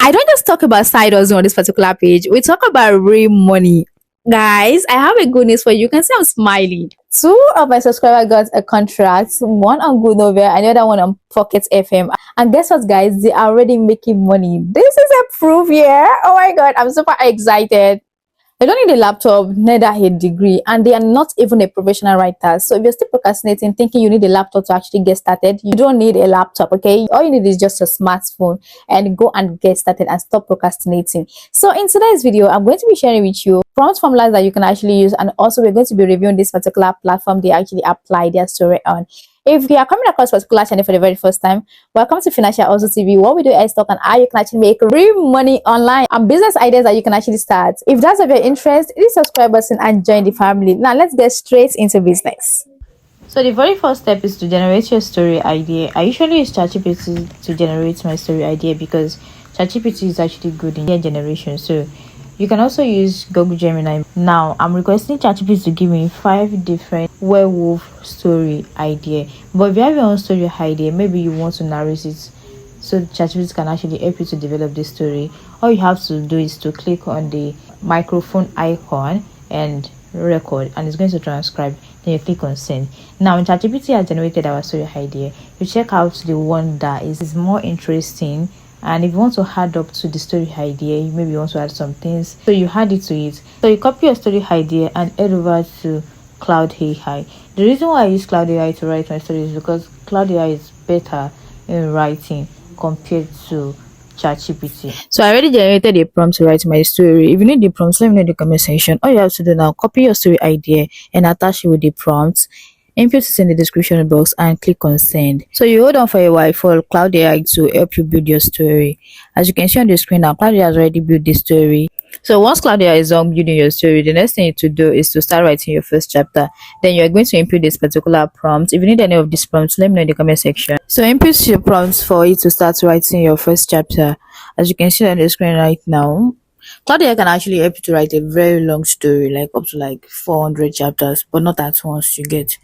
I don't just talk about side hustle on this particular page. We talk about real money. Guys, I have a good news for you. You can see I'm smiling. Two of my subscribers got a contract, one on GoodNovel and the other one on PocketFM. And guess what, guys? They are already making money. This is a proof here. Oh my god, I'm super excited. They don't need a laptop, neither a degree, and they are not even a professional writer. So if you're still procrastinating, thinking you need a laptop to actually get started, you don't need a laptop, okay? All you need is just a smartphone and go and get started and stop procrastinating. So in today's video, I'm going to be sharing with you prompt formulas that you can actually use, and also we're going to be reviewing this particular platform they actually apply their story on. If you are coming across particular channel for the very first time, welcome to Financial Also TV. What we do is talk on how you can actually make real money online and business ideas that you can actually start. If that's of your interest, hit the subscribe button and join the family. Now let's get straight into business. So the very first step is to generate your story idea. I usually use ChatGPT to generate my story idea because ChatGPT is actually good in idea generation. So you can also use Google Gemini. Now, I'm requesting ChatGPT to give me 5 different werewolf story idea. But if you have your own story idea, maybe you want to narrate it so ChatGPT can actually help you to develop this story. All you have to do is to click on the microphone icon and record, and it's going to transcribe. Then you click on send. Now, when ChatGPT has generated our story idea, you check out the one that is more interesting. And if you want to add up to the story idea, maybe you want to add some things, so you add it to it. So you copy your story idea and head over to Claude AI. The reason why I use Claude AI to write my story is because Claude AI is better in writing compared to ChatGPT. So I already generated a prompt to write my story. If you need the prompts, let me know in the comment section. All you have to do now, copy your story idea and attach it with the prompts. Input it in the description box and click on send. So you hold on for a while for Claude AI to help you build your story. As you can see on the screen now, Claude AI has already built this story. So once Claude AI is done building your story, the next thing you need to do is to start writing your first chapter. Then you're going to input this particular prompt. If you need any of these prompts, let me know in the comment section. So input your prompts for you to start writing your first chapter. As you can see on the screen right now, Claude AI can actually help you to write a very long story, like up to like 400 chapters, but not at once, you get.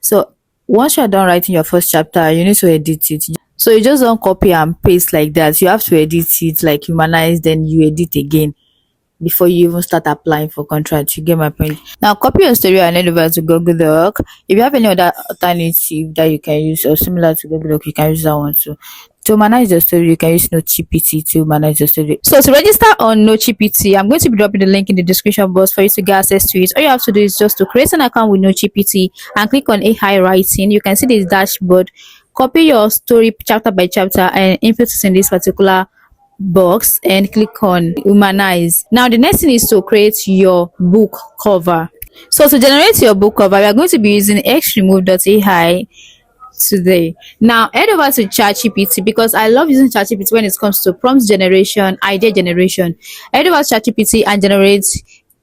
So once you're done writing your first chapter, you need to edit it. So you just don't copy and paste like that. You have to edit it, like humanize, then you edit again before you even start applying for contract. You get my point. Now copy your story and head over to Google Doc. If you have any other alternative that you can use or similar to Google Doc, you can use that one too. To manage the story, you can use NoteGPT to manage the story. So to register on NoteGPT, I'm going to be dropping the link in the description box for you to get access to it. All you have to do is just to create an account with NoteGPT and click on AI writing. You can see this dashboard. Copy your story chapter by chapter and input it in this particular box and click on humanize. Now the next thing is to create your book cover. So to generate your book cover, we are going to be using EZREMOVE.ai today. Now head over to ChatGPT because I love using ChatGPT when it comes to prompt generation, idea generation. Head over to ChatGPT and generate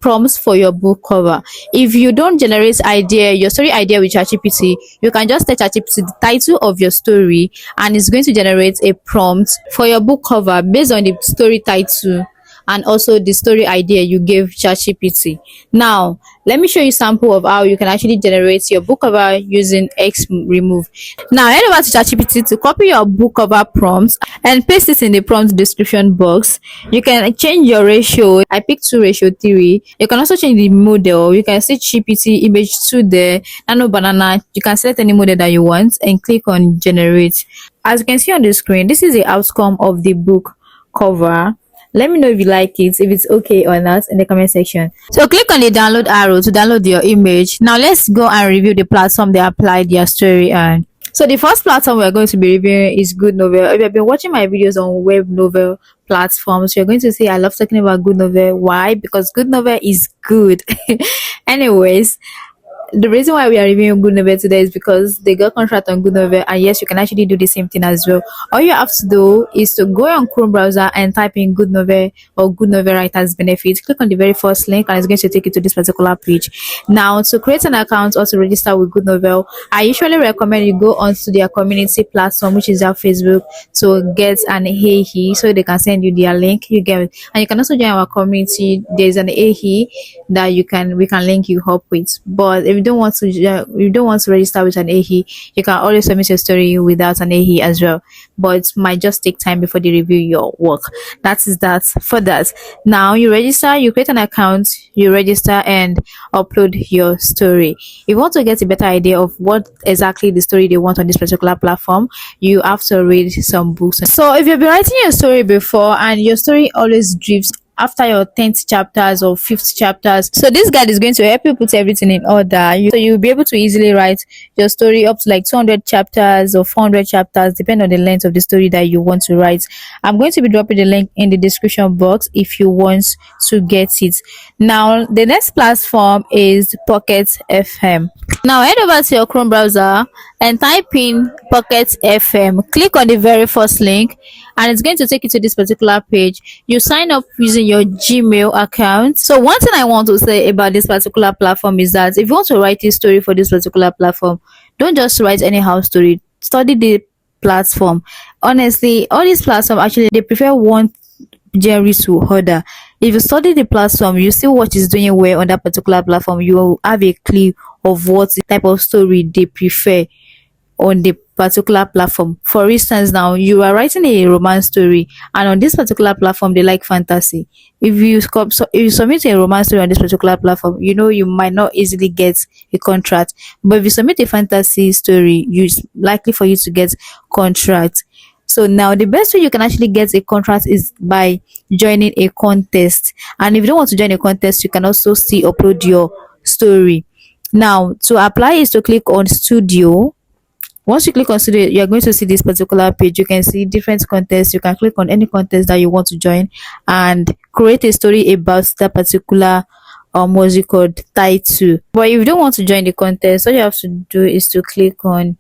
prompts for your book cover. If you don't generate your story idea with ChatGPT, you can just tell ChatGPT the title of your story and it's going to generate a prompt for your book cover based on the story title and also the story idea you gave ChatGPT. Now, let me show you a sample of how you can actually generate your book cover using EZREMOVE. Now, head over to ChatGPT to copy your book cover prompts and paste it in the prompt description box. You can change your ratio. I picked 2:3. You can also change the model. You can see GPT image 2 there, nano banana. You can select any model that you want and click on generate. As you can see on the screen, this is the outcome of the book cover. Let me know if you like it, if it's okay or not in the comment section. So click on the download arrow to download your image. Now let's go and review the platform they applied their story on. So the first platform we're going to be reviewing is GoodNovel. If you've been watching my videos on web novel platforms, you're going to see I love talking about GoodNovel. Why? Because GoodNovel is good. Anyways, the reason why we are reviewing GoodNovel today is because they got contract on GoodNovel, and yes, you can actually do the same thing as well. All you have to do is to go on Chrome browser and type in GoodNovel or GoodNovel Writers Benefits. Click on the very first link and it's going to take you to this particular page. Now, to create an account or to register with GoodNovel, I usually recommend you go onto their community platform, which is their Facebook, to get an AE so they can send you their link. You get it. And you can also join our community. There's an AE that we can link you up with. But if you don't want to register with an AE, you can always submit your story without an AE as well, but it might just take time before they review your work. That is that for that. Now you register, you create an account, you register and upload your story. If you want to get a better idea of what exactly the story they want on this particular platform, you have to read some books. So if you've been writing your story before and your story always drifts after your 10th chapters or 5th chapters, so this guide is going to help you put everything in order. So you'll be able to easily write your story up to like 200 chapters or 400 chapters, depending on the length of the story that you want to write. I'm going to be dropping the link in the description box if you want to get it. Now the next platform is PocketFM. Now head over to your Chrome browser and type in PocketFM. Click on the very first link and it's going to take you to this particular page. You sign up using your Gmail account. So one thing I want to say about this particular platform is that if you want to write a story for this particular platform, don't just write anyhow story. Study the platform. Honestly, all these platforms actually they prefer one genre to other. If you study the platform, you see what is doing well on that particular platform, you will have a clue of what type of story they prefer on the particular platform. For instance, now you are writing a romance story and on this particular platform they like fantasy. If you submit a romance story on this particular platform, you know you might not easily get a contract, but if you submit a fantasy story, it's likely for you to get contract. So now the best way you can actually get a contract is by joining a contest. And if you don't want to join a contest, you can also see upload your story. Now to apply is to click on studio. Once you click on studio, you're going to see this particular page. You can see different contests. You can click on any contest that you want to join and create a story about that particular what's it called title. But if you don't want to join the contest, all you have to do is to click on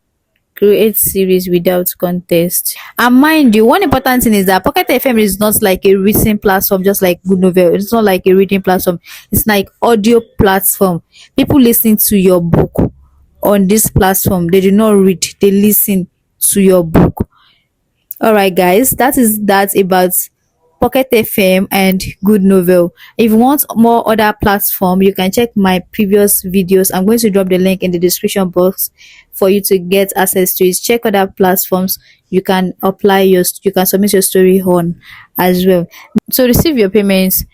create series without contest. And mind you, one important thing is that Pocket FM is not like a written platform just like GoodNovel. It's not like a reading platform, it's like audio platform. People listen to your book on this platform, they do not read, they listen to your book. All right guys, that is that about Pocket FM and GoodNovel. If you want more other platform, you can check my previous videos. I'm going to drop the link in the description box for you to get access to it. Check other platforms you can you can submit your story on as well. To receive your payments,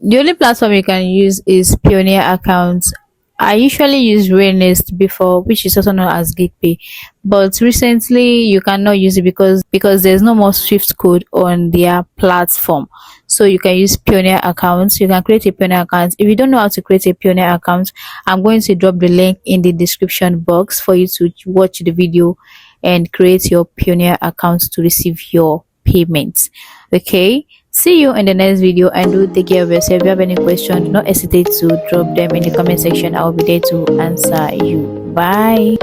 the only platform you can use is Pioneer accounts. I usually use Rainest before, which is also known as GigPay, but recently you cannot use it because there's no more Swift code on their platform. So you can use Pioneer accounts. You can create a Pioneer account. If you don't know how to create a Pioneer account, I'm going to drop the link in the description box for you to watch the video and create your Pioneer account to receive your payments. Okay, see you in the next video and do take care of yourself. If you have any questions, do not hesitate to drop them in the comment section. I'll be there to answer you. Bye.